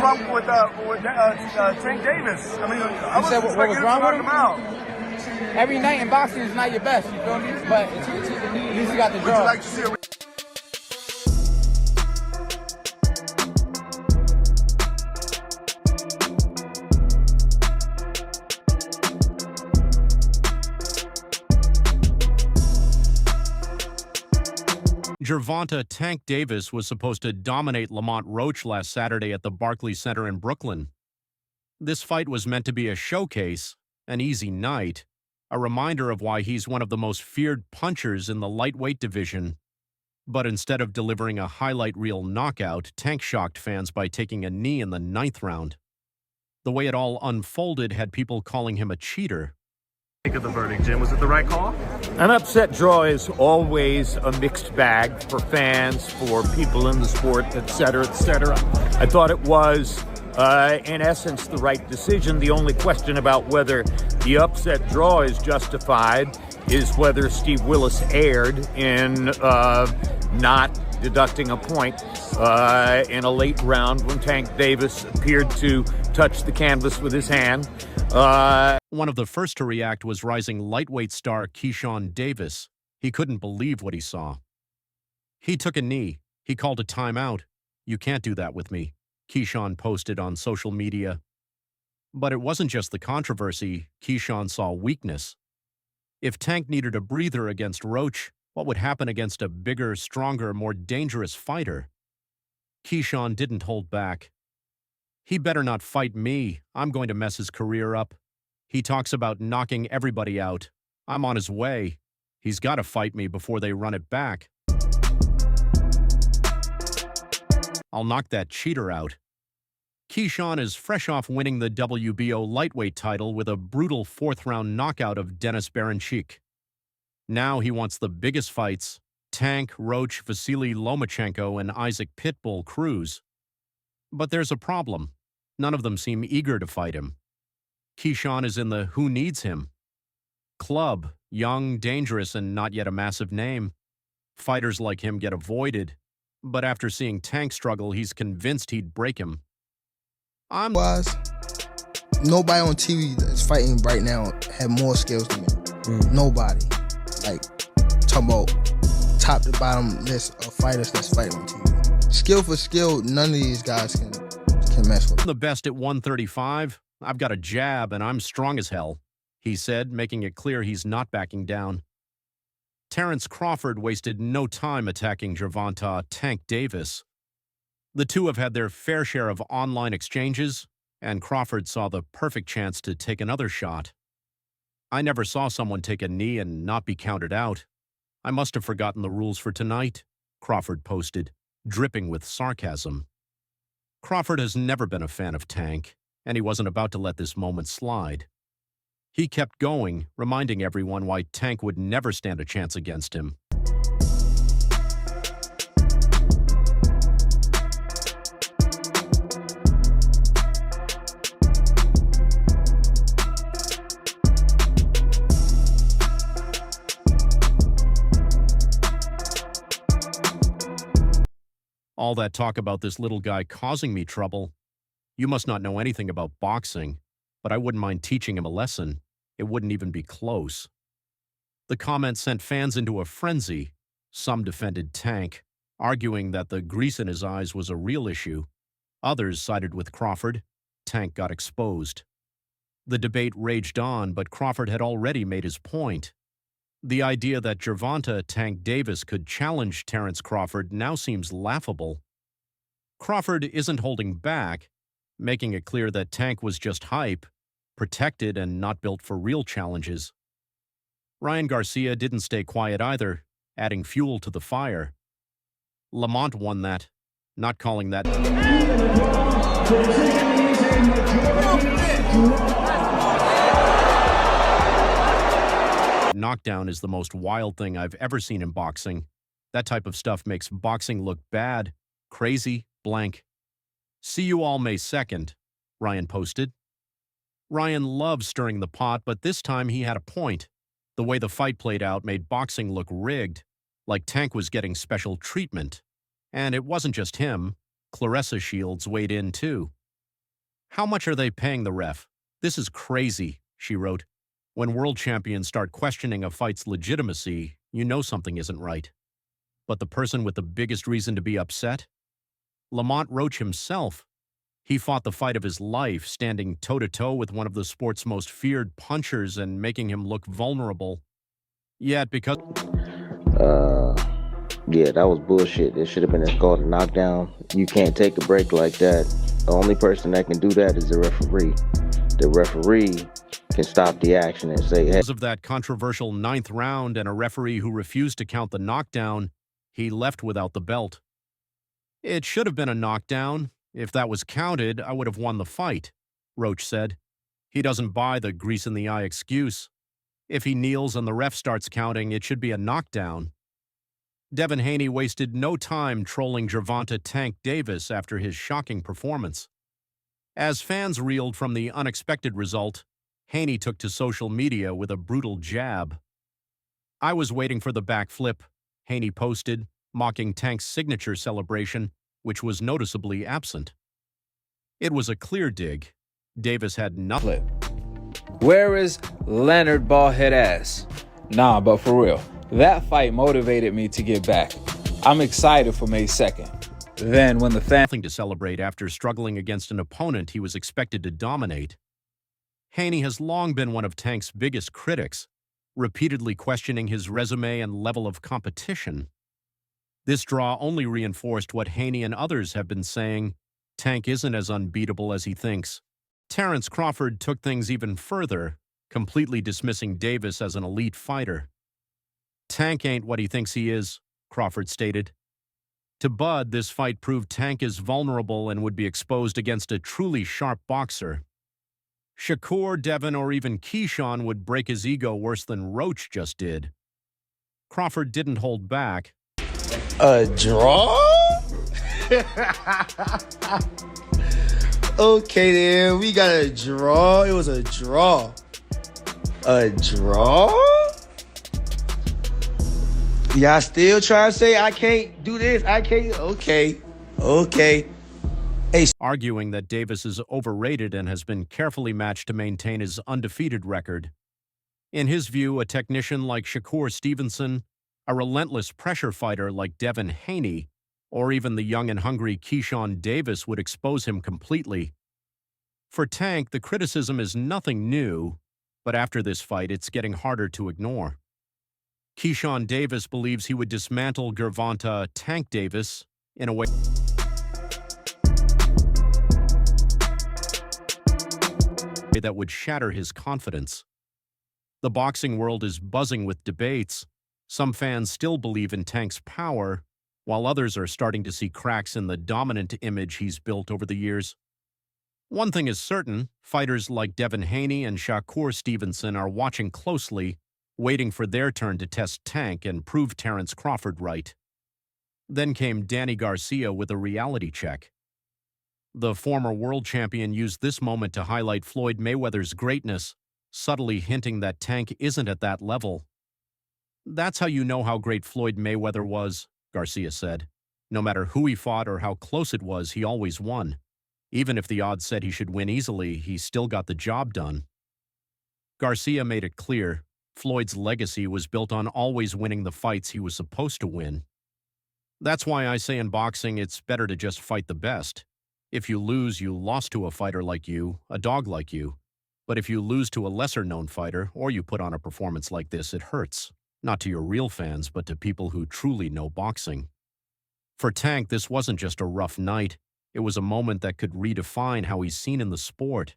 wrong with Tank Davis? I mean, I was said what was expecting him to wrong knock with him him? out. Every night in boxing is not your best, you feel me? But at least you got the Would you draw. like to see a Gervonta Tank Davis was supposed to dominate Lamont Roach last Saturday at the Barclays Center in Brooklyn. This fight was meant to be a showcase, an easy night, a reminder of why he's one of the most feared punchers in the lightweight division. But instead of delivering a highlight reel knockout, Tank shocked fans by taking a knee in the 9th round. The way it all unfolded had people calling him a cheater. think of the verdict, Jim? Was it the right call? An upset draw is always a mixed bag for fans, for people in the sport, etc., etc. I thought it was, in essence, the right decision. The only question about whether the upset draw is justified is whether Steve Willis erred in not deducting a point in a late round when Tank Davis appeared to touch the canvas with his hand. One of the first to react was rising lightweight star Keyshawn Davis. He couldn't believe what he saw. He took a knee. He called a timeout. "You can't do that with me," Keyshawn posted on social media. But it wasn't just the controversy. Keyshawn saw weakness. If Tank needed a breather against Roach, what would happen against a bigger, stronger, more dangerous fighter? Keyshawn didn't hold back. "He better not fight me. I'm going to mess his career up. He talks about knocking everybody out. I'm on his way. He's got to fight me before they run it back. I'll knock that cheater out." Keyshawn is fresh off winning the WBO lightweight title with a brutal 4th-round knockout of Denis Berinchyk. Now he wants the biggest fights: Tank, Roach, Vasily Lomachenko, and Isaac Pitbull Cruz. But there's a problem. None of them seem eager to fight him. Keyshawn is in the "who needs him" club, young, dangerous, and not yet a massive name. Fighters like him get avoided, but after seeing Tank struggle, he's convinced he'd break him. Nobody on TV that's fighting right now have more skills than me. Nobody. Like, talking about top to bottom list of fighters that's fighting on TV. Skill for skill, none of these guys can mess with. "I'm the best at 135. I've got a jab and I'm strong as hell," he said, making it clear he's not backing down. Terence Crawford wasted no time attacking Gervonta Tank Davis. The two have had their fair share of online exchanges, and Crawford saw the perfect chance to take another shot. "I never saw someone take a knee and not be counted out. I must have forgotten the rules for tonight," Crawford posted, dripping with sarcasm. Crawford has never been a fan of Tank, and he wasn't about to let this moment slide. He kept going, reminding everyone why Tank would never stand a chance against him. "All that talk about this little guy causing me trouble. You must not know anything about boxing, but I wouldn't mind teaching him a lesson. It wouldn't even be close." The comment sent fans into a frenzy. Some defended Tank, arguing that the grease in his eyes was a real issue. Others sided with Crawford. Tank got exposed. The debate raged on, but Crawford had already made his point. The idea that Gervonta Tank Davis could challenge Terence Crawford now seems laughable. Crawford isn't holding back, making it clear that Tank was just hype, protected and not built for real challenges. Ryan Garcia didn't stay quiet either, adding fuel to the fire. Lamont won that, not calling that knockdown is the most wild thing I've ever seen in boxing. That type of stuff makes boxing look bad, crazy, blank. "See you all May 2nd, Ryan posted. Ryan loves stirring the pot, but this time he had a point. The way the fight played out made boxing look rigged, like Tank was getting special treatment. And it wasn't just him. Claressa Shields weighed in too. How much are they paying the ref? This is crazy, she wrote. When world champions start questioning a fight's legitimacy, you know something isn't right. But the person with the biggest reason to be upset? Lamont Roach himself. He fought the fight of his life, standing toe-to-toe with one of the sport's most feared punchers and making him look vulnerable. Yet, because... Yeah, that was bullshit. It should have been called a knockdown. You can't take a break like that. The only person that can do that is the referee. The referee can stop the action and say, hey. Because of that controversial 9th round and a referee who refused to count the knockdown, he left without the belt. It should have been a knockdown. If that was counted, I would have won the fight, Roach said. He doesn't buy the grease-in-the-eye excuse. If he kneels and the ref starts counting, it should be a knockdown. Devin Haney wasted no time trolling Gervonta Tank Davis after his shocking performance. As fans reeled from the unexpected result, Haney took to social media with a brutal jab. I was waiting for the backflip, Haney posted, mocking Tank's signature celebration, which was noticeably absent. It was a clear dig. Davis had nothing. Where is Leonard Ballhead ass? Nah, but for real, that fight motivated me to get back. I'm excited for May 2nd. Then when the Nothing to celebrate after struggling against an opponent he was expected to dominate. Haney has long been one of Tank's biggest critics, repeatedly questioning his resume and level of competition. This draw only reinforced what Haney and others have been saying: Tank isn't as unbeatable as he thinks. Terence Crawford took things even further, completely dismissing Davis as an elite fighter. Tank ain't what he thinks he is, Crawford stated. To Bud, this fight proved Tank is vulnerable and would be exposed against a truly sharp boxer. Shakur, Devin, or even Keyshawn would break his ego worse than Roach just did. Crawford didn't hold back. A draw? Okay then, we got a draw. It was a draw. A draw? Y'all still trying to say I can't do this? I can't? Okay. Hey. Arguing that Davis is overrated and has been carefully matched to maintain his undefeated record. In his view, a technician like Shakur Stevenson, a relentless pressure fighter like Devin Haney, or even the young and hungry Keyshawn Davis would expose him completely. For Tank, the criticism is nothing new, but after this fight, it's getting harder to ignore. Keyshawn Davis believes he would dismantle Gervonta Tank Davis in a way that would shatter his confidence. The boxing world is buzzing with debates. Some fans still believe in Tank's power, while others are starting to see cracks in the dominant image he's built over the years. One thing is certain, fighters like Devin Haney and Shakur Stevenson are watching closely, waiting for their turn to test Tank and prove Terence Crawford right. Then came Danny Garcia with a reality check. The former world champion used this moment to highlight Floyd Mayweather's greatness, subtly hinting that Tank isn't at that level. That's how you know how great Floyd Mayweather was, Garcia said. No matter who he fought or how close it was, he always won. Even if the odds said he should win easily, he still got the job done. Garcia made it clear Floyd's legacy was built on always winning the fights he was supposed to win. That's why I say in boxing it's better to just fight the best. If you lose, you lost to a fighter like you, a dog like you. But if you lose to a lesser-known fighter, or you put on a performance like this, it hurts. Not to your real fans, but to people who truly know boxing. For Tank, this wasn't just a rough night. It was a moment that could redefine how he's seen in the sport.